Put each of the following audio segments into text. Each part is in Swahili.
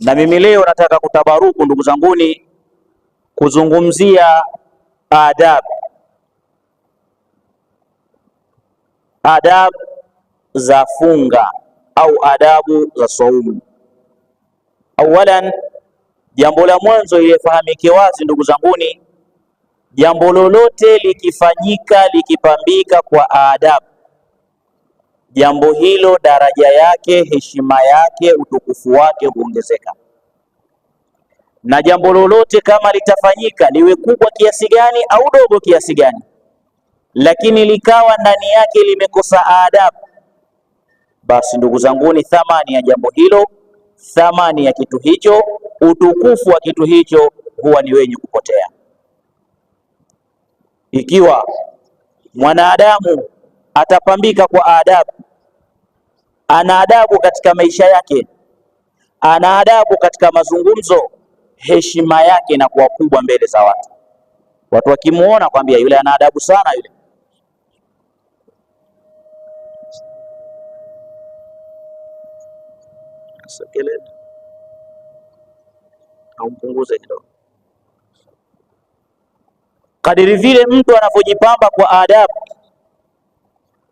Na mimi leo nataka kutabaruku ndugu zanguni, kuzungumzia adab za funga au adabu za saumu. Awalan, jambo la mwanzo ilifahamike wazi ndugu zanguni, jambo lolote likifanyika likipambika kwa adabu, jambo hilo daraja yake, heshima yake, utukufu wake huongezeka. Na jambo lolote kama litafanyika liwe kubwa kiasi gani au dogo kiasi gani, lakini likawa ndani yake limekosa adabu, basi ndugu zanguni, thamani ya jambo hilo, thamani ya kitu hicho, utukufu wa kitu hicho huwa ni wenye kupotea. Ikiwa mwanadamu atapambika kwa adabu, ana adabu katika maisha yake, ana adabu katika mazungumzo, heshima yake inakuwa kubwa mbele za watu. Watu wakimuona kwambia yule ana adabu sana yule. Kadiri vile mtu anavyojipamba kwa adabu,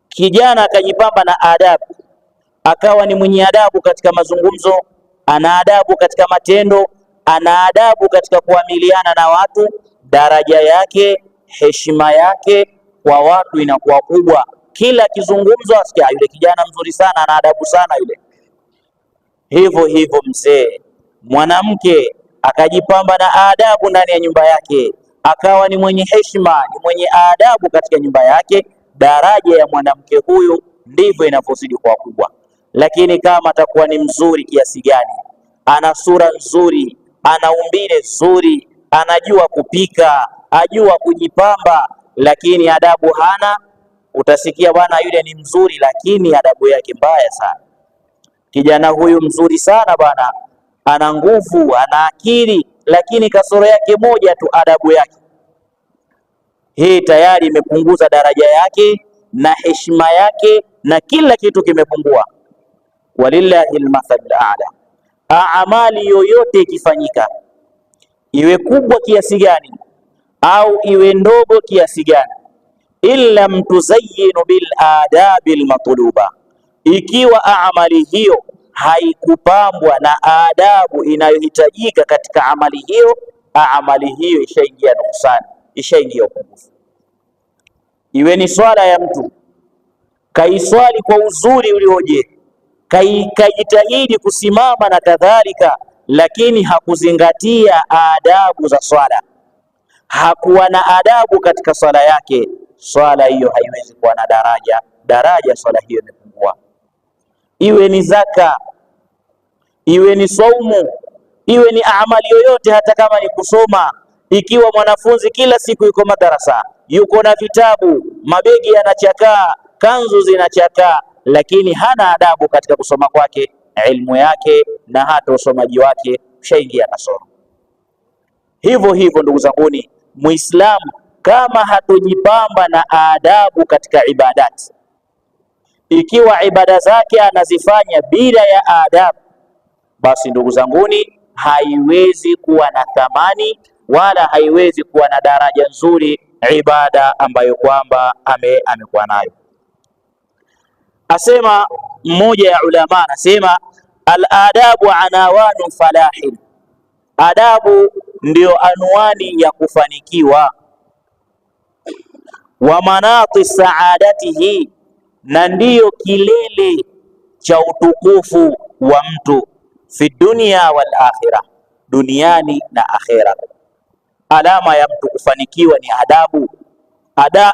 kijana akajipamba na adabu, akawa ni mwenye adabu katika mazungumzo, ana adabu katika matendo, ana adabu katika kuamiliana na watu, daraja yake, heshima yake kwa watu inakuwa kubwa. Kila kizungumzo asikia yule kijana mzuri sana, ana adabu sana yule. Hivyo hivyo mzee, mwanamke akajipamba na adabu ndani ya nyumba yake, akawa ni mwenye heshima, ni mwenye adabu katika nyumba yake, daraja ya mwanamke huyu ndivyo inavyozidi kuwa kubwa. Lakini kama atakuwa ni mzuri kiasi gani, ana sura nzuri, ana umbile zuri, anajua kupika, ajua kujipamba, lakini adabu hana, utasikia bwana yule ni mzuri lakini adabu yake mbaya sana. Kijana huyu mzuri sana bwana, ana nguvu, ana akili, lakini kasoro yake moja tu, adabu yake. Hii tayari imepunguza daraja yake na heshima yake na kila kitu kimepungua. Walillahi almathalul a'la. Amali yoyote ikifanyika, iwe kubwa kiasi gani au iwe ndogo kiasi gani, illa mtuzayyinu bil adabil matluba, ikiwa amali hiyo haikupambwa na adabu inayohitajika katika amali hiyo, amali hiyo ishaingia nuksani, ishaingia upungufu. Iwe ni swala ya mtu kaiswali kwa uzuri ulioje, kajitahidi kusimama na kadhalika, lakini hakuzingatia adabu za swala, hakuwa na adabu katika swala yake, swala hiyo haiwezi kuwa na daraja swala hiyo imepungua. Iwe ni zaka, iwe ni saumu, iwe ni amali yoyote, hata kama ni kusoma. Ikiwa mwanafunzi kila siku yuko madarasa, yuko na vitabu, mabegi yanachakaa, kanzu zinachakaa, lakini hana adabu katika kusoma kwake, ilmu yake na hata usomaji wake ushaingia kasoro. Hivyo hivyo ndugu zanguni, Muislamu kama hatujipamba na adabu katika ibadati, ikiwa ibada zake anazifanya bila ya adabu, basi ndugu zanguni, haiwezi kuwa na thamani wala haiwezi kuwa na daraja nzuri ibada ambayo kwamba amekuwa nayo. Asema mmoja ya ulama, anasema al-adabu anawanu falahin, adabu ndio anwani ya kufanikiwa, wa manati saadatihi, na ndiyo kilele cha utukufu wa mtu, fi dunya wal akhirah, duniani na akhera. Alama ya mtu kufanikiwa ni adabu.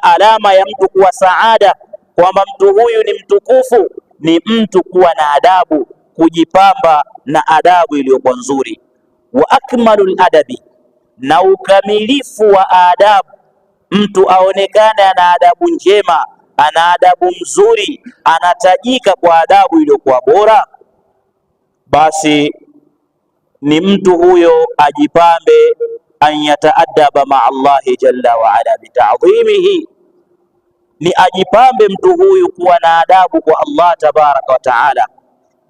Alama ya mtu kuwa saada, kwamba mtu huyu ni mtukufu, ni mtu kuwa na adabu, kujipamba na adabu iliyokuwa nzuri. Wa akmalul adabi, na ukamilifu wa adabu, mtu aonekane ana adabu njema, ana adabu mzuri, anatajika kwa adabu iliyokuwa bora, basi ni mtu huyo ajipambe an yataadaba maa Allahi jalla wa ala bita'dhimihi, ni ajipambe mtu huyu kuwa na adabu kwa Allah tabaraka wa taala,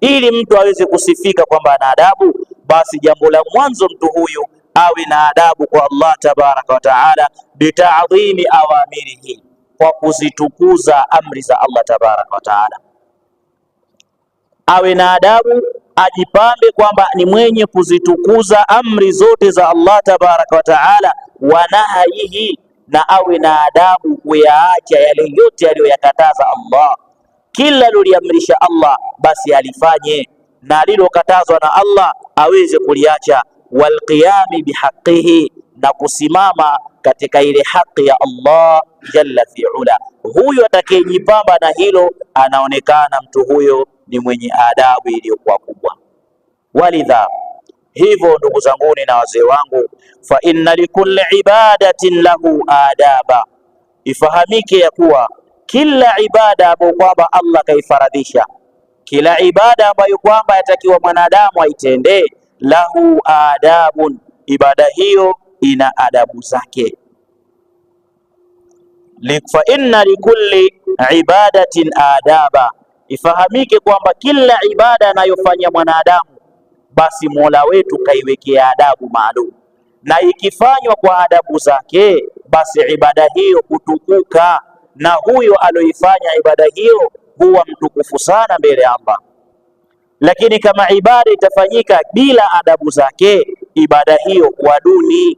ili mtu aweze kusifika kwamba ana adabu, basi jambo la mwanzo mtu huyu awe na adabu kwa Allah tabaraka wa taala, bitadhimi awamirihi, kwa kuzitukuza amri za Allah tabaraka wa taala. Awe na adabu, ajipambe kwamba ni mwenye kuzitukuza amri zote za Allah tabaraka wa taala, wa nahayihi, na awe na adabu kuyaacha yale yote aliyoyakataza Allah. Kila aliloliamrisha Allah basi alifanye, na alilokatazwa na Allah aweze kuliacha. Walqiyami bihaqihi, na kusimama katika ile haki ya Allah jalla fi'ala. Huyo atakayejipamba na hilo anaonekana mtu huyo ni mwenye adabu iliyokuwa kubwa. Walidha, hivyo ndugu zanguni na wazee wangu, fa inna likulli ibadatin lahu adaba, ifahamike ya kuwa kila ibada ambayo kwamba Allah kaifaradhisha, kila ibada ambayo kwamba yatakiwa mwanadamu aitendee, lahu adabun, ibada hiyo ina adabu zake. Fa inna likulli ibadatin adaba, ifahamike kwamba kila ibada anayofanya mwanadamu basi Mola wetu kaiwekea adabu maalum, na ikifanywa kwa adabu zake basi ibada hiyo hutukuka, na huyo aloifanya ibada hiyo huwa mtukufu sana mbele ya Allah. Lakini kama ibada itafanyika bila adabu zake, ibada hiyo huwa duni,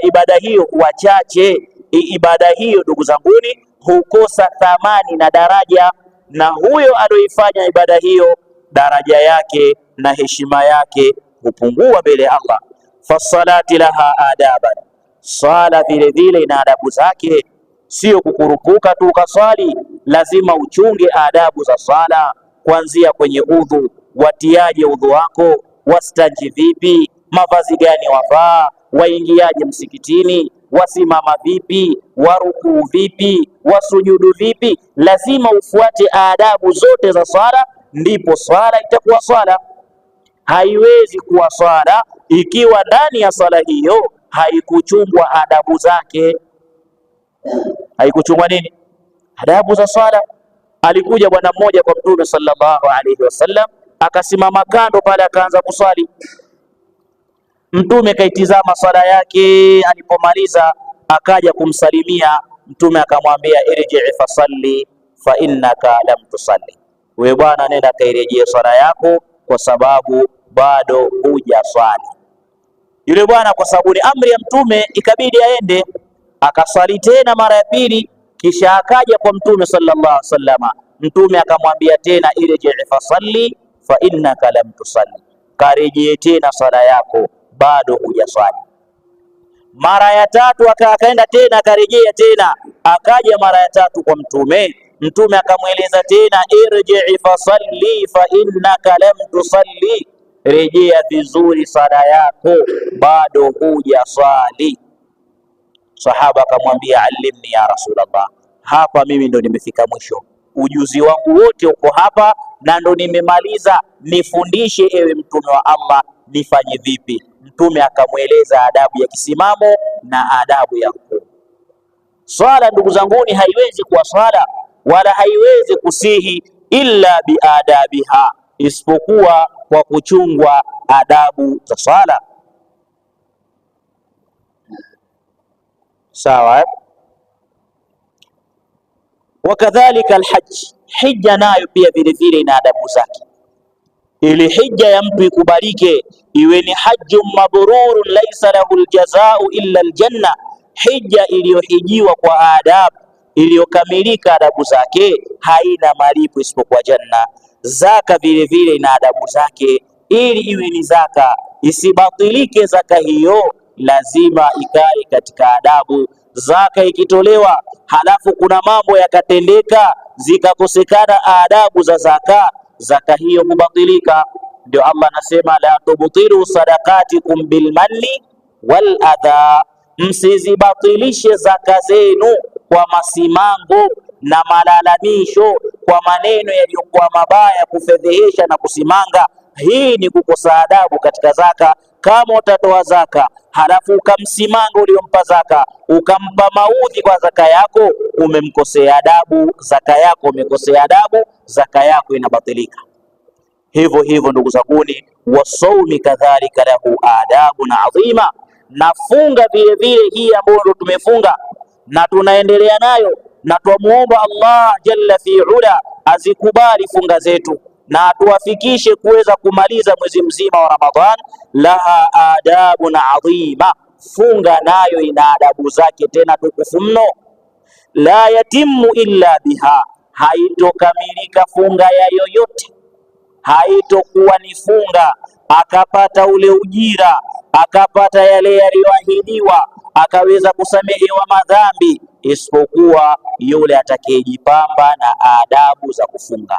ibada hiyo huwa chache, ibada hiyo ndugu zanguni hukosa thamani na daraja, na huyo aloifanya ibada hiyo daraja yake na heshima yake hupungua mbele ya Allah. Fasalati laha adaban, sala vile vile ina adabu zake, sio kukurupuka tu ukaswali, lazima uchunge adabu za sala, kuanzia kwenye udhu, watiaje udhu wako, wastanji vipi, mavazi gani wavaa, waingiaje msikitini, wasimama vipi, warukuu vipi, wasujudu vipi. Lazima ufuate adabu zote za swala, ndipo swala itakuwa swala. Haiwezi kuwa swala ikiwa ndani ya swala hiyo haikuchungwa adabu zake. Haikuchungwa nini? Adabu za swala. Alikuja bwana mmoja kwa Mtume sallallahu alaihi wasallam, akasimama kando pale, akaanza kuswali. Mtume kaitizama swala yake, alipomaliza akaja kumsalimia. Mtume akamwambia, irji' fasalli fa innaka lam tusalli, wewe bwana nenda kairejea swala yako kwa sababu bado huja swali. Yule bwana kwa sababu ni amri ya Mtume ikabidi aende, akaswali tena mara ya pili, kisha akaja kwa Mtume sallallahu alaihi wasallam. Mtume akamwambia tena, irji' fasalli fa innaka lam tusalli, karejee tena swala yako, bado hujaswali. Mara ya tatu akaenda tena, akarejea tena, akaja mara ya tatu kwa Mtume. Mtume akamweleza tena, irji' fasalli fa innaka lam tusalli, rejea vizuri sala yako, bado hujaswali. Sahaba akamwambia, allimni ya Rasulullah, hapa mimi ndo nimefika mwisho, ujuzi wangu wote uko hapa na ndo nimemaliza, nifundishe ewe Mtume wa Allah, nifanye vipi? Mtume akamweleza adabu ya kisimamo na adabu ya rukuu. Swala ndugu zanguni haiwezi kuwa swala wala haiwezi kusihi illa biadabiha, isipokuwa kwa kuchungwa adabu za swala. Sawa. Wakadhalika alhajj, hija nayo pia vile vile ina adabu zake. Ili hija ya mtu ikubalike, iwe ni hajjun mabrurun laysa lahu aljazau illa aljanna, hija iliyohijiwa kwa adabu, iliyokamilika adabu zake, haina malipo isipokuwa janna. Zaka vile vile ina adabu zake. Ili iwe ni zaka, isibatilike zaka hiyo, lazima ikae katika adabu. Zaka ikitolewa halafu kuna mambo yakatendeka, zikakosekana adabu za zaka, zaka hiyo hubatilika. Ndio Allah anasema, la tubtilu sadaqatikum bilmanni wal adha, msizibatilishe zaka zenu kwa masimango na malalamisho, kwa maneno yaliyokuwa mabaya, kufedhehesha na kusimanga. Hii ni kukosa adabu katika zaka. Kama utatoa zaka halafu ukamsimanga uliompa zaka, ukampa maudhi kwa zaka yako, umemkosea adabu zaka yako, umekosea adabu, zaka yako inabatilika. Hivyo hivyo ndugu zanguni, wasaumi kadhalika lahu adabun adhima, na funga vile vile hii ambayo tumefunga na tunaendelea nayo, na twamuomba Allah jalla fi ula azikubali funga zetu na atuwafikishe kuweza kumaliza mwezi mzima wa Ramadhan. Laha adabun adhima, funga nayo ina adabu zake tena tukufu mno. La yatimu illa biha, haitokamilika funga ya yoyote, haitokuwa ni funga akapata ule ujira, akapata yale yaliyoahidiwa, akaweza kusamehewa madhambi, isipokuwa yule atakayejipamba na adabu za kufunga.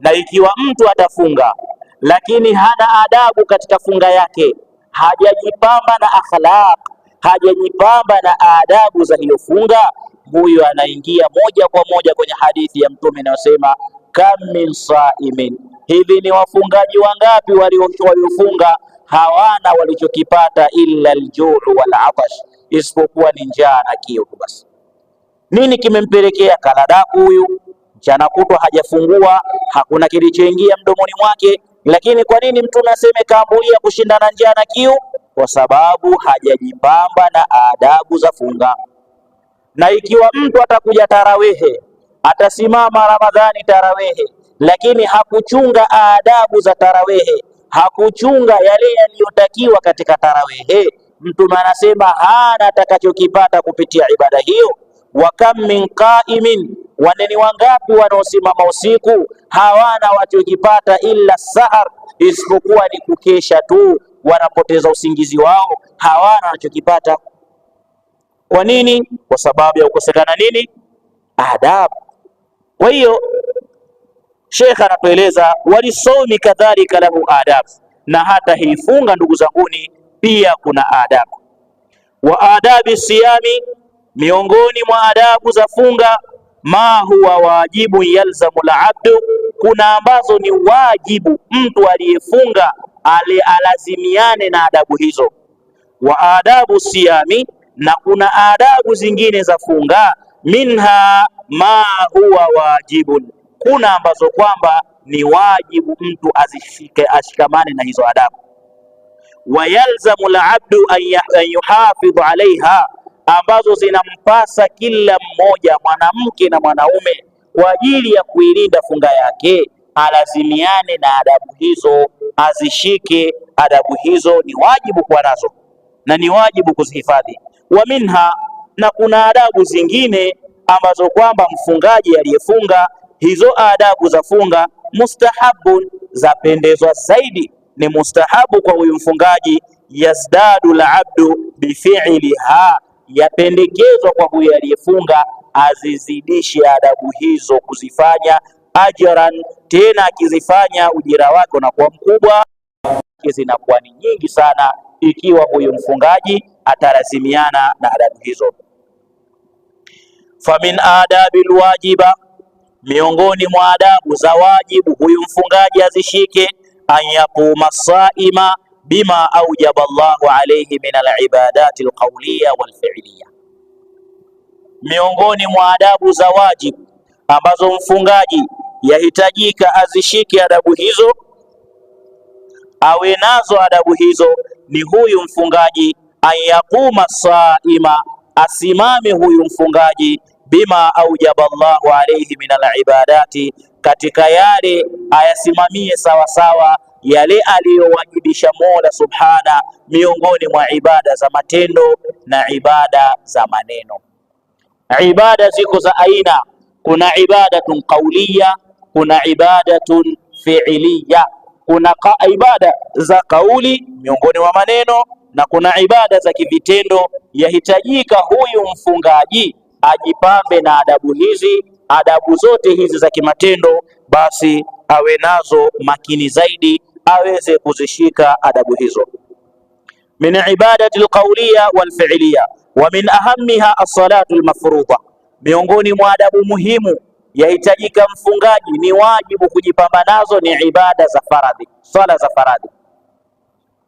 Na ikiwa mtu atafunga lakini hana adabu katika funga yake, hajajipamba na akhlaq, hajajipamba na adabu za hiyo funga, huyo anaingia moja kwa moja kwenye hadithi ya Mtume inayosema kam min saimin, hivi ni wafungaji wangapi waliofunga hawana walichokipata illa aljuu wal atash, isipokuwa ni njaa na kiu basi. Nini kimempelekea? Kaladaku huyu mchana kutwa hajafungua, hakuna kilichoingia mdomoni mwake. Lakini kwa nini Mtume aseme kaambulia kushindana njaa na kiu? Kwa sababu hajajipamba na adabu za funga. Na ikiwa mtu atakuja tarawehe, atasimama Ramadhani tarawehe, lakini hakuchunga adabu za tarawehe, hakuchunga yale yaliyotakiwa katika tarawehe, Mtume anasema hana atakachokipata kupitia ibada hiyo. Wa kam min qaimin, waneni wangapi wanaosimama usiku hawana wachokipata illa sahar, isipokuwa ni kukesha tu, wanapoteza usingizi wao, hawana wanachokipata. Kwa nini? Kwa sababu ya kukosekana nini? Adabu. Kwa hiyo Sheikh anatueleza walisaumi kadhalika lahu adab, na hata hii funga ndugu zanguni pia kuna adabu. Wa adabi siyami, miongoni mwa adabu za funga, ma huwa wajibu yalzamu al-abdu, kuna ambazo ni wajibu mtu aliyefunga alazimiane na adabu hizo. Wa adabu siyami, na kuna adabu zingine za funga, minha ma huwa wajibun, kuna ambazo kwamba ni wajibu mtu ashikamane na hizo adabu. Wa yalzamu al-abdu an yuhafidh alaiha, ambazo zinampasa kila mmoja, mwanamke na mwanaume, kwa ajili ya kuilinda funga yake, alazimiane na adabu hizo, azishike adabu hizo, ni wajibu kuwa nazo na ni wajibu kuzihifadhi. Wa minha, na kuna adabu zingine ambazo kwamba mfungaji aliyefunga hizo adabu za funga, mustahabun, zapendezwa zaidi, ni mustahabu kwa huyu mfungaji, yazdadu al-abdu bifi'liha, yapendekezwa kwa huyu aliyefunga azizidishe adabu hizo kuzifanya, ajran, tena akizifanya ujira wake unakuwa mkubwa, zinakuwa ni nyingi sana ikiwa huyu mfungaji atalazimiana na adabu hizo. Famin adabil wajiba, miongoni mwa adabu za wajibu huyu mfungaji azishike, an yaquma saima bima aujaba Allahu alayhi min alibadati alqawliya walfi'liya. Miongoni mwa adabu za wajibu ambazo mfungaji yahitajika azishike adabu hizo, awe nazo adabu hizo, ni huyu mfungaji an yaquma saima, asimame huyu mfungaji bima aujaba Allahu alayhi min alibadati, katika yale ayasimamie sawasawa yale aliyowajibisha Mola Subhana, miongoni mwa ibada za matendo na ibada za maneno. Ibada ziko za aina, kuna ibadatun qawliya, kuna ibadatun fi'liya, kuna ibada za kauli miongoni mwa maneno, na kuna ibada za kivitendo. Yahitajika huyu mfungaji ajipambe na adabu hizi, adabu zote hizi za kimatendo, basi awe nazo makini zaidi, aweze kuzishika adabu hizo. Min ibadati alqawliya walfi'liya, wa min ahammiha as-salatu al-mafruḍa, miongoni mwa adabu muhimu yahitajika mfungaji ni wajibu kujipamba nazo ni ibada za faradhi, swala za faradhi.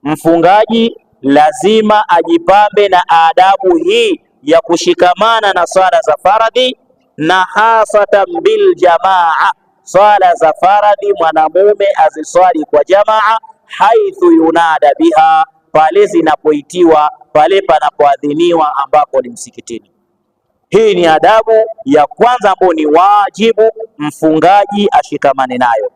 Mfungaji lazima ajipambe na adabu hii ya kushikamana na swala za faradhi, na hasatan bil jamaa, swala za faradhi mwanamume aziswali kwa jamaa, haithu yunada biha, pale zinapoitiwa, pale panapoadhiniwa ambako ni msikitini. Hii ni adabu ya kwanza ambayo ni wajibu mfungaji ashikamane nayo.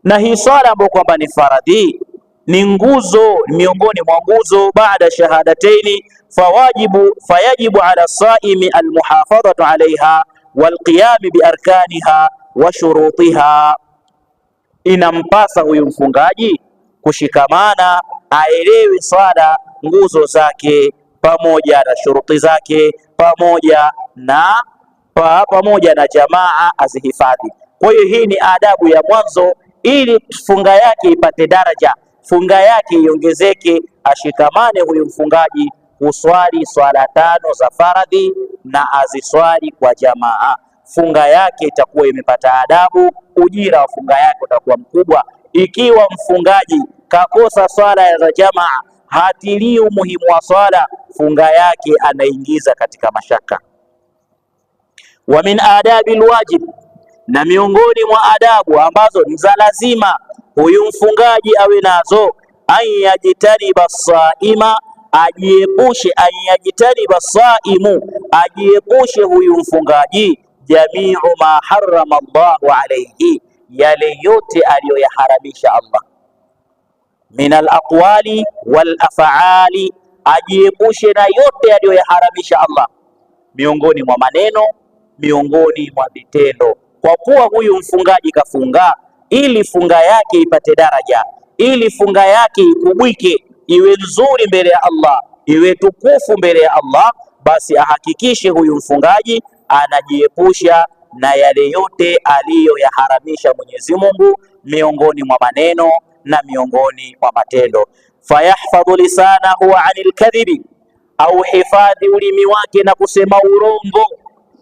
Na hii swala ambayo kwamba ni faradhi ni nguzo miongoni mwa nguzo baada shahadataini, fayajibu ala saimi almuhafadhatu alaiha walqiyami biarkaniha wa shurutiha. Inampasa huyu mfungaji kushikamana, aelewe swala nguzo zake pamoja na shuruti zake pamoja na jamaa azihifadhi. Kwa hiyo hii ni adabu ya mwanzo, ili funga yake ipate daraja, funga yake iongezeke, ashikamane huyu mfungaji kuswali swala 5 za faradhi na aziswali kwa jamaa. Funga yake itakuwa imepata adabu, ujira wa funga yake utakuwa mkubwa. Ikiwa mfungaji kakosa swala za jamaa, hatilii umuhimu wa swala, funga yake anaingiza katika mashaka. Wa min adabi alwajib, na miongoni mwa adabu ambazo ni za lazima huyu mfungaji awe nazo, ayajitaniba saima, ajiepushe huyu mfungaji jamiu ma harrama Allahu alayhi, yale yote aliyoyaharamisha Allah, min alaqwali wal af'ali, ajiepushe na yote aliyoyaharamisha Allah, miongoni mwa maneno, miongoni mwa vitendo. Kwa kuwa huyu mfungaji kafunga ili funga yake ipate daraja, ili funga yake ikubwike, iwe nzuri mbele ya Allah, iwe tukufu mbele ya Allah, basi ahakikishe huyu mfungaji anajiepusha na yale yote aliyoyaharamisha Mwenyezi Mungu, miongoni mwa maneno na miongoni mwa matendo. Fayahfadhu lisanahu anil kadhibi, au hifadhi ulimi wake na kusema urongo,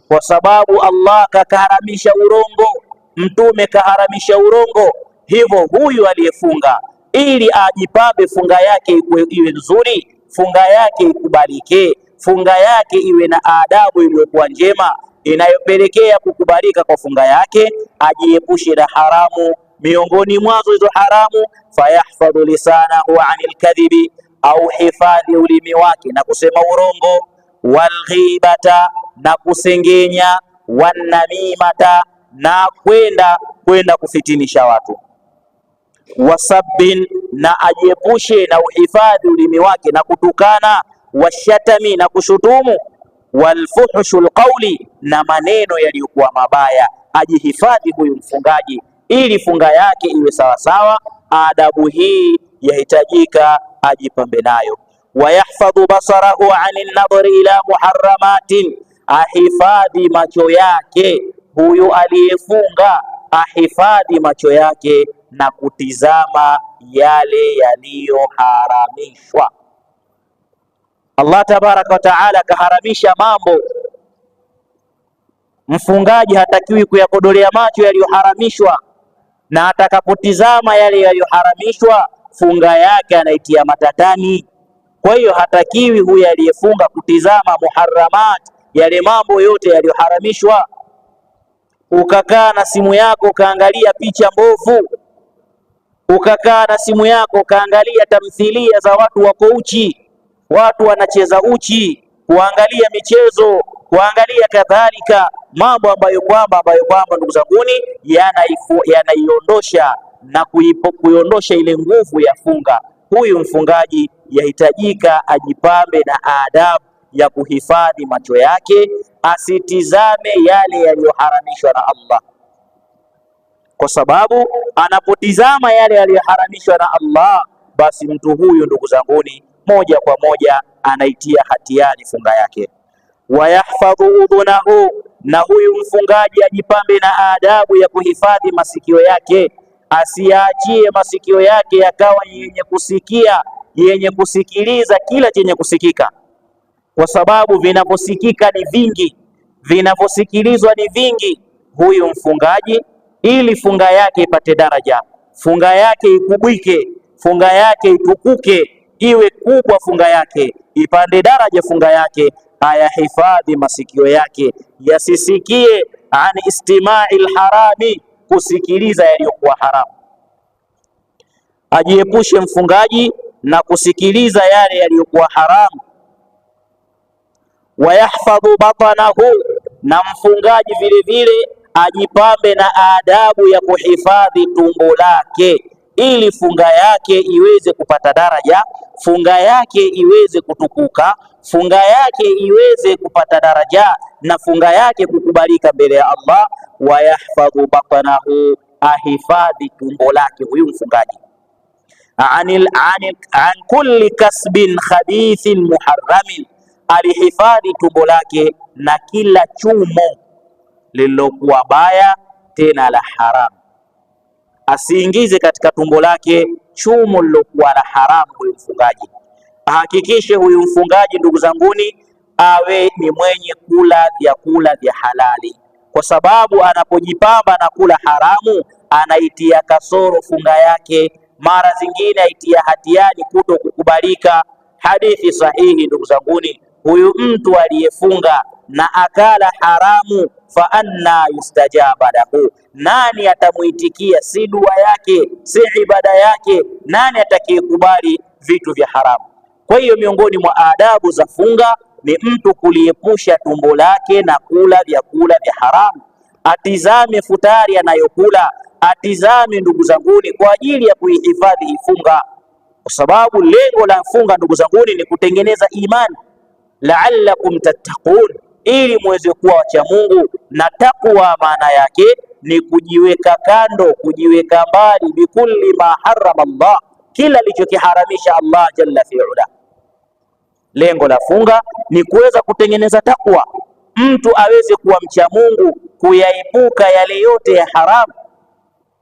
kwa sababu Allah kaharamisha urongo, mtume kaharamisha urongo. Hivyo huyu aliyefunga ili ajipambe funga yake iwe nzuri, funga yake ikubalike, funga yake iwe na adabu iliyokuwa njema inayopelekea kukubalika kwa funga yake, ajiepushe na haramu, miongoni mwazo hizo haramu. Fayahfadhu lisanahu anil kadhibi, au hifadhi ulimi wake na kusema urongo, walghibata, na kusengenya, wanamimata, na kwenda kufitinisha watu, wasabbin, na ajiepushe na uhifadhi ulimi wake na kutukana, washatami, na kushutumu, walfuhshul qawli, na maneno yaliyokuwa mabaya. Ajihifadhi huyu mfungaji ili funga yake iwe sawasawa. Adabu hii yahitajika ajipambe nayo. Wayahfadhu basarahu anin nadhri ila muharramatin, ahifadhi macho yake huyu aliyefunga, ahifadhi macho yake na kutizama yale yaliyoharamishwa. Allah tabaraka wa taala kaharamisha mambo, mfungaji hatakiwi kuyakodolea macho yaliyoharamishwa, na atakapotizama yale yaliyoharamishwa funga yake anaitia matatani. Kwa hiyo hatakiwi huyu aliyefunga kutizama muharramat, yale mambo yote yaliyoharamishwa. Ukakaa na simu yako ukaangalia picha mbovu, ukakaa na simu yako ukaangalia tamthilia za watu wako uchi, watu wanacheza uchi, kuangalia michezo, kuangalia kadhalika mambo ambayo kwamba ndugu zanguni yanaiondosha na kuiondosha ile nguvu ya funga. Huyu mfungaji yahitajika ajipambe na adabu ya kuhifadhi macho yake, asitizame yale yaliyoharamishwa na Allah, kwa sababu anapotizama yale yaliyoharamishwa na Allah, basi mtu huyu ndugu zanguni moja kwa moja anaitia hatiani funga yake. Wayahfadhu udhunahu, na huyu mfungaji ajipambe na adabu ya kuhifadhi masikio yake, asiachie masikio yake yakawa yenye kusikia, yenye kusikiliza kila chenye kusikika, kwa sababu vinavyosikika ni vingi, vinavyosikilizwa ni vingi. Huyu mfungaji ili funga yake ipate daraja, funga yake ikubwike, funga yake itukuke, iwe kubwa funga yake, ipande daraja funga yake, ayahifadhi masikio yake yasisikie an istima'i alharami, kusikiliza yaliyokuwa haramu. Ajiepushe mfungaji na kusikiliza yale yaliyokuwa haramu. Wayahfadhu batanahu, na mfungaji vile vile ajipambe na adabu ya kuhifadhi tumbo lake, ili funga yake iweze kupata daraja, funga yake iweze kutukuka, funga yake iweze kupata daraja, na funga yake kukubalika mbele ya Allah. Wayahfadhu batanahu, ahifadhi tumbo lake huyu mfungaji, an kulli kasbin khabithin muharramin, alihifadhi tumbo lake na kila chumo lililokuwa baya tena la haramu. Asiingize katika tumbo lake chumo lilokuwa la haramu huyu mfungaji. Ahakikishe huyu mfungaji, ndugu zanguni, awe ni mwenye kula vyakula vya halali, kwa sababu anapojipamba na kula haramu anaitia kasoro funga yake, mara zingine aitia hatiani kuto kukubalika. Hadithi sahihi, ndugu zanguni, huyu mtu aliyefunga na akala haramu, fa anna yustajaba lahu, nani atamuitikia? Si dua yake, si ibada yake, nani atakayekubali vitu vya haramu? Kwa hiyo miongoni mwa adabu za funga ni mtu kuliepusha tumbo lake na kula vyakula vya haramu. Atizame futari anayokula, atizame ndugu zanguni, kwa ajili ya kuihifadhi ifunga, kwa sababu lengo la funga ndugu zanguni ni kutengeneza imani, la'allakum tattaqun, ili muweze kuwa wacha Mungu. Na takwa maana yake ni kujiweka kando, kujiweka mbali, bikulli ma harrama Allah, kila alichokiharamisha Allah jalla fi'ala. Lengo la funga ni kuweza kutengeneza takwa, mtu aweze kuwa mcha Mungu, kuyaepuka yale yote ya haramu.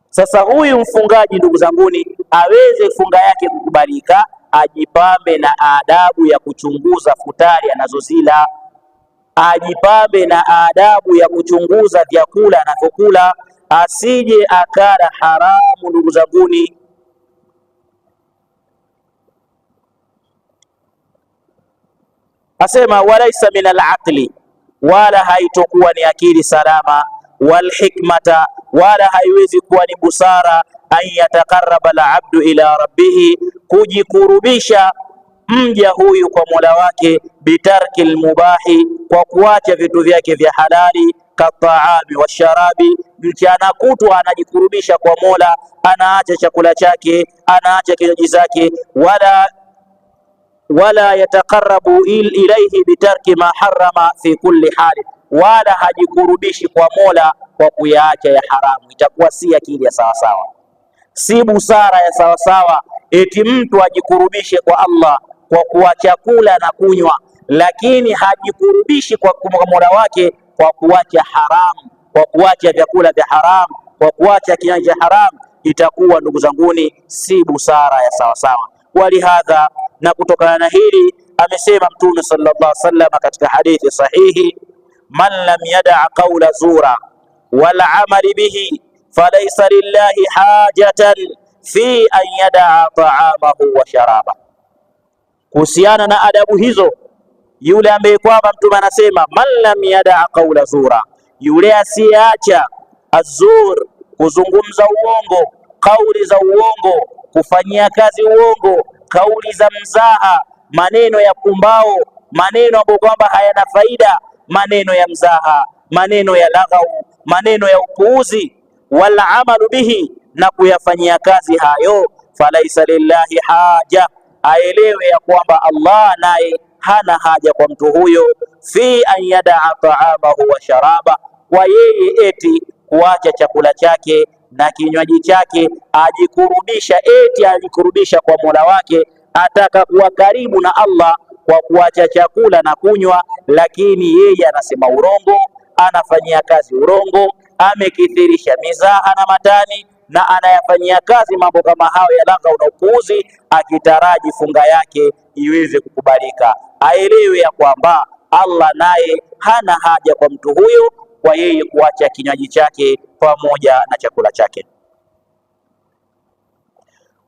Sasa huyu mfungaji ndugu zanguni, aweze funga yake kukubalika, ajipambe na adabu ya kuchunguza futari anazozila, ajipambe na adabu ya kuchunguza vyakula anavyokula, asije akala haramu ndugu zanguni. Asema walaisa min alaqli, wala haitokuwa ni akili salama, walhikmata, wala haiwezi kuwa ni busara, an yatakarraba alabdu ila rabbihi, kujikurubisha mja huyu kwa Mola wake, bitarki almubahi, kwa kuacha vitu vyake vya halali, kataami washarabi, mchana kutwa anajikurubisha kwa Mola, anaacha chakula chake, anaacha kinywaji zake, wala yataqarrabu ilayhi bitarki ma harrama fi kulli hali, wala hajikurubishi kwa Mola kwa kuyaacha ya haramu. Itakuwa si akili ya sawasawa, si busara ya sawasawa eti mtu ajikurubishe kwa Allah kwa kuacha kula na kunywa, lakini hajikurubishi kwa Mola wake kwa kuacha haramu, kwa kuacha vyakula vya haramu, kwa kuacha kinywaji cha haramu. Itakuwa ndugu zanguni si busara ya sawasawa. Walihadha, na kutokana na hili amesema Mtume sallallahu alaihi wasallam katika hadithi sahihi, man lam yada' qawla zura wal amali bihi falaysa lillahi hajatan fi an yada'a ta'amahu wa sharaba. Kuhusiana na adabu hizo, yule ambaye kwamba Mtume anasema man lam yada' qawla zura, yule asiacha azur, kuzungumza uongo, kauli za uongo, kufanyia kazi uongo, kauli za mzaha, maneno ya pumbao, maneno ambayo kwamba hayana faida, maneno ya mzaha, maneno ya laghau, maneno ya upuuzi. Wal amalu bihi, na kuyafanyia kazi hayo, falaisa lillahi haja, aelewe ya kwamba Allah naye hana haja kwa mtu huyo, fi an yadaa taamahu wa sharaba, kwa yeye eti kuacha chakula chake na kinywaji chake, ajikurubisha eti ajikurubisha kwa Mola wake, ataka kuwa karibu na Allah kwa kuacha chakula na kunywa, lakini yeye anasema urongo, anafanyia kazi urongo, amekithirisha mizaha na matani, na anayafanyia kazi mambo kama hayo ya lagha na upuuzi, akitaraji funga yake iweze kukubalika. Aelewe ya kwamba Allah naye hana haja kwa mtu huyo, kwa yeye kuacha kinywaji chake pamoja na chakula chake.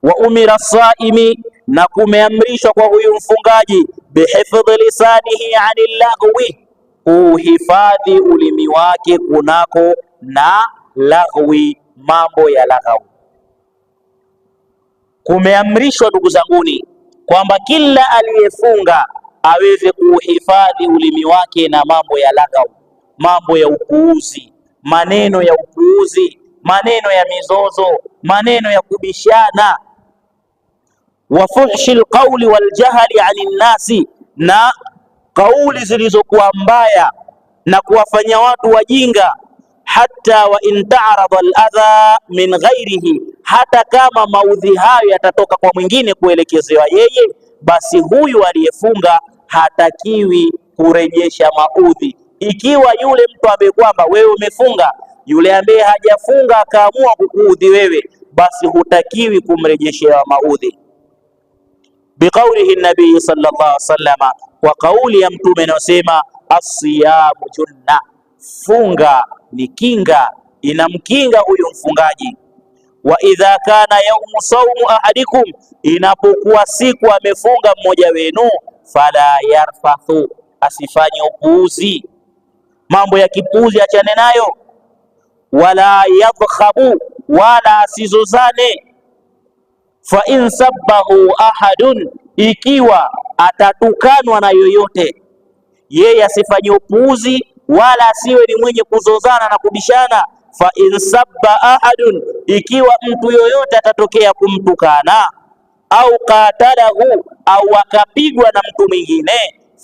Wa umira saimi, na kumeamrishwa kwa huyu mfungaji, bihifdhi lisanihi anil lagwi, kuhifadhi ulimi wake kunako na laghwi, mambo ya laghau. Kumeamrishwa ndugu zanguni kwamba kila aliyefunga aweze kuhifadhi ulimi wake na mambo ya laghau, mambo ya upuuzi, maneno ya upuuzi, maneno ya mizozo, maneno ya kubishana, wa fuhshi alqawli waljahli ani nnasi, na kauli zilizokuwa mbaya na kuwafanya watu wajinga. Hata wa in ta'rada aladha min ghairihi, hata kama maudhi hayo yatatoka kwa mwingine kuelekezewa yeye, basi huyu aliyefunga hatakiwi kurejesha maudhi. Ikiwa yule mtu ambaye kwamba wewe umefunga, yule ambaye hajafunga akaamua kukuudhi wewe, basi hutakiwi kumrejeshea maudhi. Biqaulihi nabii sallallahu alaihi wasallam, kwa kauli ya mtume anasema as-siyamu junna, funga ni kinga, inamkinga huyu mfungaji. Wa idha kana yaumu saumu ahadikum, inapokuwa siku amefunga mmoja wenu, fala yarfathu, asifanye upuuzi, mambo ya kipuuzi achane nayo. Wala yadhkhabu, wala asizozane. Fa in sabbahu ahadun, ikiwa atatukanwa na yoyote, yeye asifanye upuuzi wala asiwe ni mwenye kuzozana na kubishana. Fa in sabba ahadun, ikiwa mtu yoyote atatokea kumtukana, au qatalahu, au akapigwa na mtu mwingine,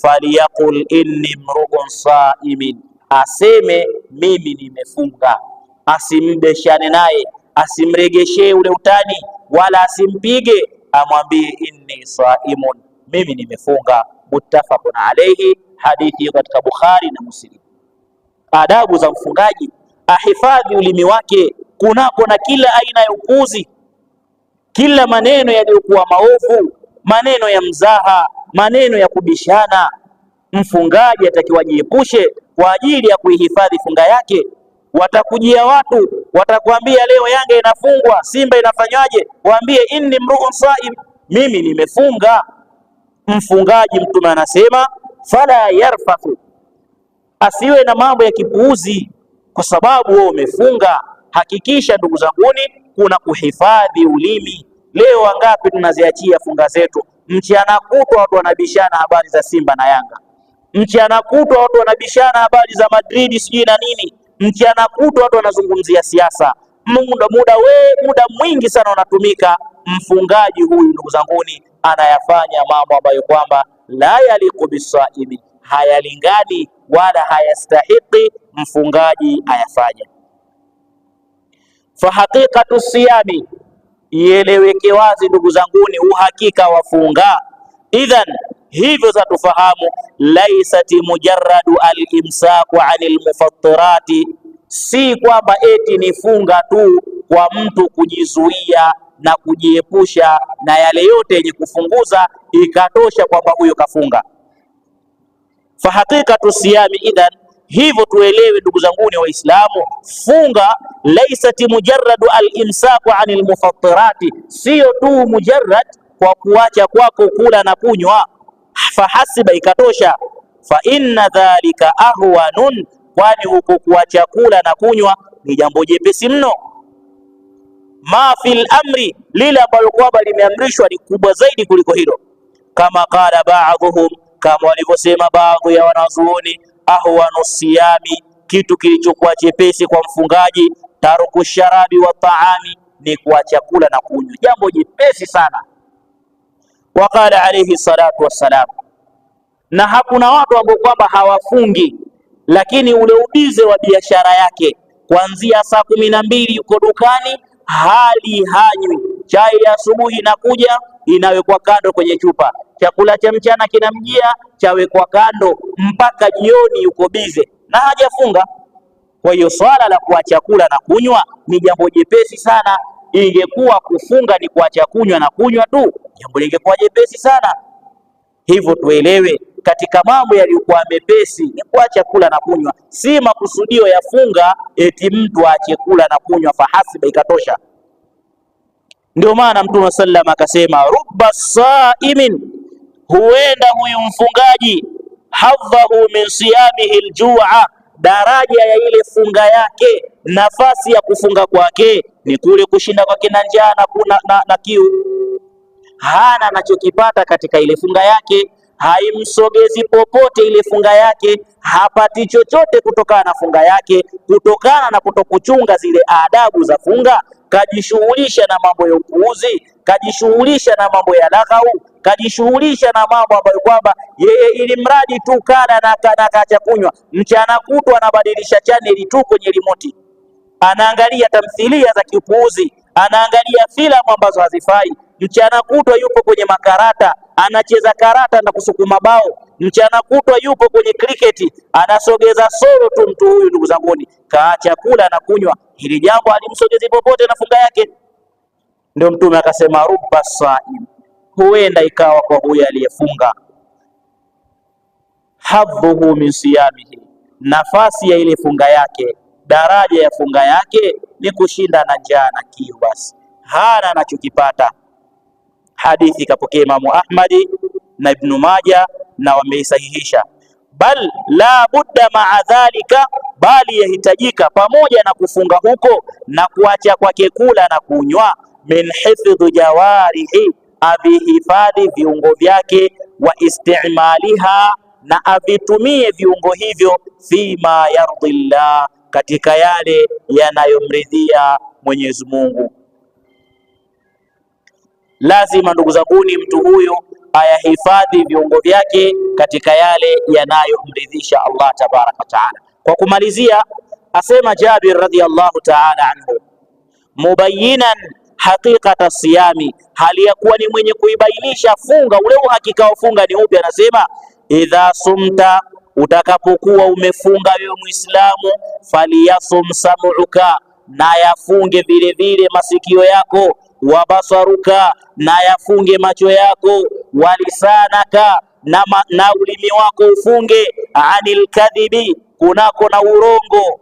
faliyaqul inni mru'un saimin, aseme mimi nimefunga. Asimbeshane naye, asimregeshee ule utani, wala asimpige, amwambie inni saimun, mimi nimefunga. Muttafaqun alayhi, hadithi katika Bukhari na Muslim. Adabu za mfungaji, ahifadhi ulimi wake kunako na kila aina ya upuzi, kila maneno yaliyokuwa maovu, maneno ya mzaha, maneno ya kubishana. Mfungaji atakiwa jiepushe kwa ajili ya kuihifadhi funga yake. Watakujia watu watakwambia leo Yanga inafungwa, Simba inafanywaje, waambie inni mru'un saim, mimi nimefunga. Mfungaji, mtume anasema fala yarfathu, asiwe na mambo ya kipuuzi kwa sababu wewe umefunga. Hakikisha ndugu zanguni, kuna kuhifadhi ulimi. Leo wangapi tunaziachia funga zetu? Mchana kutwa watu wanabishana habari za Simba na Yanga, mchana kutwa watu wanabishana habari za Madrid sijui na nini, mchana kutwa watu wanazungumzia siasa. Muda mwingi sana unatumika. Mfungaji huyu ndugu zanguni anayafanya mambo ambayo kwamba la yaliqu bisaimi, hayalingani wala hayastahiki mfungaji ayafanya. Fa haqiqatu siyami, ieleweke wazi ndugu zanguni uhakika wa funga. Idhan, hivyo za tufahamu, laisati mujarradu al-imsaku anil mufattirati, si kwamba eti ni funga tu kwa mtu kujizuia na kujiepusha na yale yote yenye kufunguza ikatosha kwamba huyo kafunga. Fa haqiqatu siyami idhan, hivyo tuelewe ndugu zanguni Waislamu, funga laisati mujarradu al-imsaku anil mufattirati, sio tu mujarrad kwa kuacha kwako kula na kunywa fahasiba ikatosha. Fa inna dhalika ahwanun, kwani huko kuacha kula na kunywa ni jambo jepesi mno. Ma fil amri, lile ambalo kwamba limeamrishwa ni kubwa zaidi kuliko hilo. Kama qala ba'dhum, kama walivyosema baadhi ya wanazuoni, ahwanu siyami, kitu kilichokuwa chepesi kwa mfungaji, taruku sharabi wa taami, ni kuacha kula na kunywa, jambo jepesi sana. Waqala alayhi salatu wassalam, na hakuna watu ambao kwamba hawafungi, lakini ule ubize wa biashara yake, kuanzia saa 12 yuko dukani, hali hanywi, chai ya asubuhi inakuja inawekwa kando kwenye chupa, chakula cha mchana kinamjia chawekwa kando, mpaka jioni yuko bize na hajafunga. Kwa hiyo swala la kuacha kula na kunywa ni jambo jepesi sana. Ingekuwa kufunga ni kuacha kunywa na kunywa tu, jambo lingekuwa jepesi sana. Hivyo tuelewe, katika mambo yaliyokuwa mepesi ni kuacha kula na kunywa, si makusudio ya funga eti mtu aache kula na kunywa fahasiba ikatosha. Ndio maana Mtume sallam akasema, rubba saimin, huenda huyu mfungaji hadhahu min siyamihi aljua, daraja ya ile funga yake, nafasi ya kufunga kwake ni kule kushinda kwake na njaa na kiu. Hana anachokipata katika ile funga yake, haimsogezi popote ile funga yake, hapati chochote kutokana na funga yake, kutokana na kutokuchunga zile adabu za funga. Kajishughulisha na mambo ya upuuzi, kajishughulisha na mambo ya laghau, kajishughulisha na mambo ambayo kwamba yeye ili mradi tu kala na kacha kunywa, mchana kutwa anabadilisha chaneli tu kwenye remote, anaangalia tamthilia za kiupuuzi, anaangalia filamu ambazo hazifai. Mchana kutwa yupo kwenye makarata, anacheza karata na kusukuma bao. Mchana kutwa yupo kwenye kriketi, anasogeza soro tu. Mtu huyu ndugu zanguni, kaacha kula na kunywa, hili jambo alimsogezi popote na funga yake. Ndio Mtume akasema rubba saim, huenda ikawa kwa huyu aliyefunga, hadhuhu min siyamihi, nafasi ya ile funga yake, daraja ya funga yake ni kushinda na njaa na kiu, basi hana anachokipata. Hadithi kapokea Imamu Ahmadi na Ibnu Maja na wameisahihisha. Bal la budda maa dhalika, bali yahitajika pamoja na kufunga huko na kuacha kwake kula na kunywa, min hifdhi jawarihi, avihifadhi viungo vyake, wa istimaliha, na avitumie viungo hivyo, fima yardhi llah, katika yale yanayomridhia Mwenyezi Mungu. Lazima ndugu zanguni, mtu huyu ayahifadhi viungo vyake katika yale yanayomridhisha Allah tabaraka wa taala. Kwa kumalizia, asema Jabir radhiyallahu taala anhu, mubayyinan haqiqata siyami, hali ya kuwa ni mwenye kuibainisha funga, ule uhakika wa funga ni upi. Anasema idha sumta, utakapokuwa umefunga wewe Muislamu, faliyasum sam'uka, na yafunge vile vile masikio yako, wa basaruka, na yafunge macho yako, walisanaka, na ulimi wako ufunge, anil kadhibi, kunako na urongo,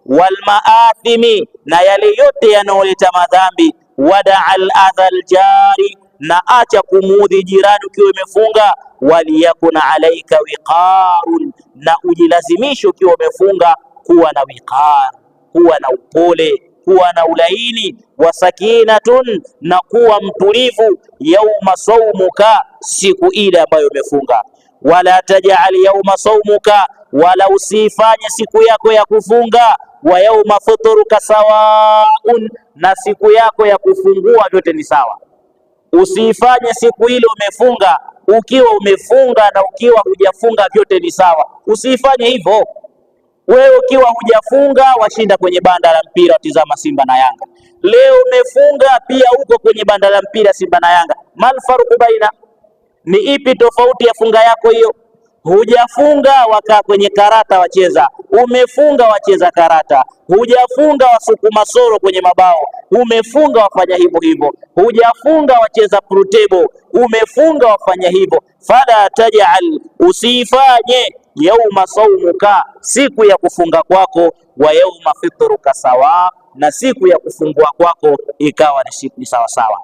walmaathimi, na yale yote yanayoleta madhambi, wada'al adhal jari, na acha kumuudhi jirani ukiwa umefunga, waliyakun alaika wiqarun, na ujilazimishe ukiwa umefunga kuwa na wiqar, kuwa na upole, kuwa na ulaini, wa sakinatun, na kuwa mtulivu, yauma saumuka, siku ile ambayo umefunga. Wala taj'al yauma saumuka, wala usifanye siku yako ya kufunga, wa yauma futuruka sawaun, na siku yako ya kufungua vyote ni sawa. Usifanye siku ile umefunga, ukiwa umefunga na ukiwa hujafunga vyote ni sawa. Usifanye hivyo. Wewe ukiwa hujafunga washinda kwenye banda la mpira watizama Simba na Yanga. Leo umefunga pia uko kwenye banda la mpira Simba na Yanga. Mal farqu baina, ni ipi tofauti ya funga yako hiyo? Hujafunga wakaa kwenye karata wacheza, umefunga wacheza karata. Hujafunga wasukuma soro kwenye mabao, umefunga wafanya hivyo hivyo. Hujafunga wacheza prutebo, umefunga wafanya hivyo. Fala taj'al, usifanye yauma saumuka, siku ya kufunga kwako, wa yauma fitruka sawa, na siku ya kufungua kwako ikawa ni sawa sawa.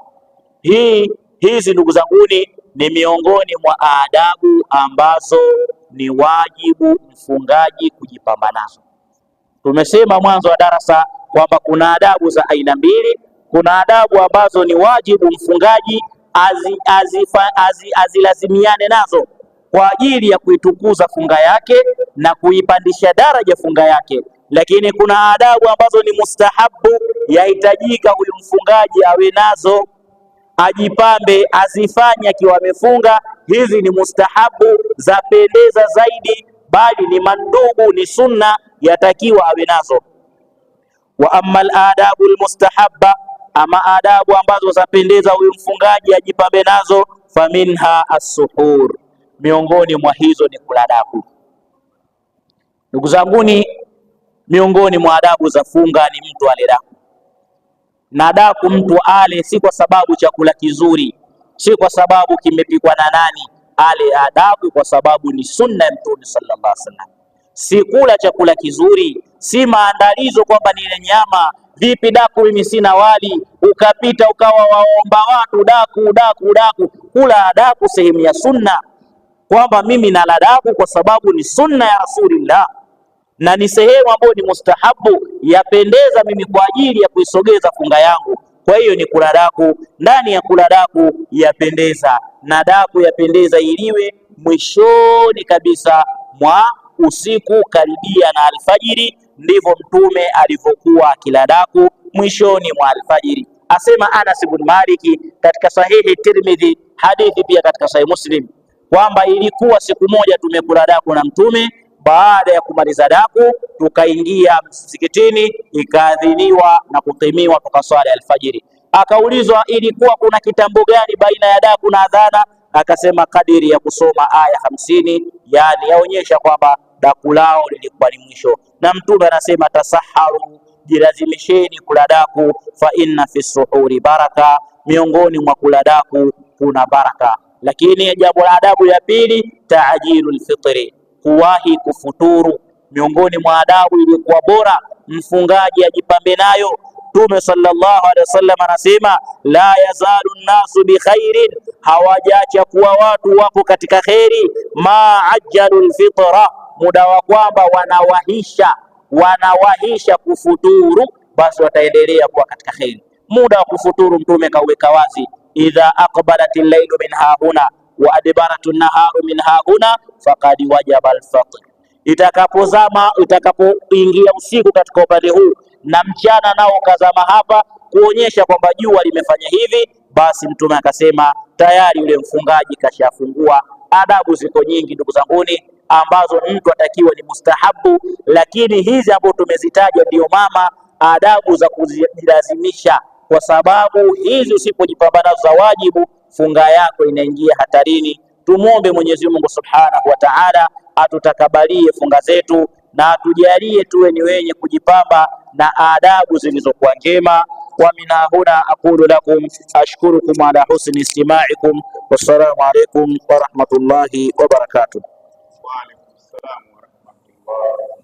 Hizi ndugu zanguni ni miongoni mwa adabu ambazo ni wajibu mfungaji kujipamba nazo. Tumesema mwanzo wa darasa kwamba kuna adabu za aina mbili. Kuna adabu ambazo ni wajibu mfungaji azilazimiane nazo kwa ajili ya kuitukuza funga yake na kuipandisha daraja funga yake, lakini kuna adabu ambazo ni mustahabu, yahitajika huyu mfungaji awe nazo, ajipambe, azifanye akiwa amefunga. Hizi ni mustahabu, zapendeza zaidi, bali ni mandubu, ni sunna, yatakiwa awe nazo. Wa amma al-adabu al-mustahabba, ama adabu ambazo zapendeza huyu mfungaji ajipambe nazo, faminha as-suhur, miongoni mwa hizo ni kula daku. Ndugu zanguni, miongoni mwa adabu za funga ni mtu ale daku. Na daku mtu ale si kwa sababu chakula kizuri, si kwa sababu kimepikwa na nani, ale adabu kwa sababu ni sunna ya Mtume sallallahu alaihi wasallam. Si kula chakula kizuri, si maandalizo kwamba ni ile nyama. Vipi daku, mimi sina wali, ukapita ukawa waomba watu daku. Kula daku sehemu ya sunna. kwamba mimi nala daku kwa sababu ni sunna ya Rasulillah na ni sehemu ambayo ni mustahabu, yapendeza mimi kwa ajili ya kuisogeza funga yangu. Kwa hiyo ni kula daku. Ndani ya kula daku yapendeza, na daku yapendeza iliwe mwishoni kabisa mwa usiku karibia na alfajiri. Ndivyo Mtume alivyokuwa akila daku mwishoni mwa alfajiri. Asema Anas ibn Maliki katika sahihi Tirmidhi, hadithi pia katika sahihi Muslim, kwamba ilikuwa siku moja tumekula daku na Mtume. Baada ya kumaliza daku tukaingia msikitini, ikaadhiniwa na kukimiwa, tukaswali alfajiri. Akaulizwa ilikuwa kuna kitambo gani baina ya daku na adhana? Akasema kadiri ya kusoma aya 50, yani yaonyesha kwamba daku lao lilikuwa ni mwisho. Na Mtume anasema tasaharu, jilazimisheni kula daku, fa inna fi suhuri baraka, miongoni mwa kula daku kuna baraka. Lakini jambo la adabu ya pili, taajilul fitri, kuwahi kufuturu. Miongoni mwa adabu iliyokuwa bora mfungaji ajipambe nayo. Mtume sallallahu alaihi wasallam anasema la yazalu nnasu bikhairin, hawajacha kuwa watu wako katika kheri, ma ajjalul fitra, muda wa kwamba wanawahisha kufuturu, basi wataendelea kuwa katika kheri. Muda wa kufuturu Mtume kauweka wazi, idha aqbalatil laylu min hahuna wa adbaratun naharu min hahuna faqad wajaba al-fitr, itakapoingia usiku katika upande huu na mchana nao ukazama hapa, kuonyesha kwamba jua limefanya hivi, basi Mtume akasema tayari yule mfungaji kashafungua. Adabu ziko nyingi ndugu zanguni, ambazo mtu atakiwa ni mustahabu, lakini hizi ambazo tumezitaja ndio mama adabu za kujilazimisha, kwa sababu hizi usipojipambana za wajibu, funga yako inaingia hatarini. Tumuombe Mwenyezi Mungu Subhanahu wa Ta'ala atutakabalie funga zetu na atujalie tuwe ni wenye kujipamba na adabu zilizokuwa njema. Wa mina huna aqulu lakum ashkurukum ala husni istima'ikum, wassalamu alaykum wa rahmatullahi wa barakatuh. Wa alaykum assalam wa rahmatullahi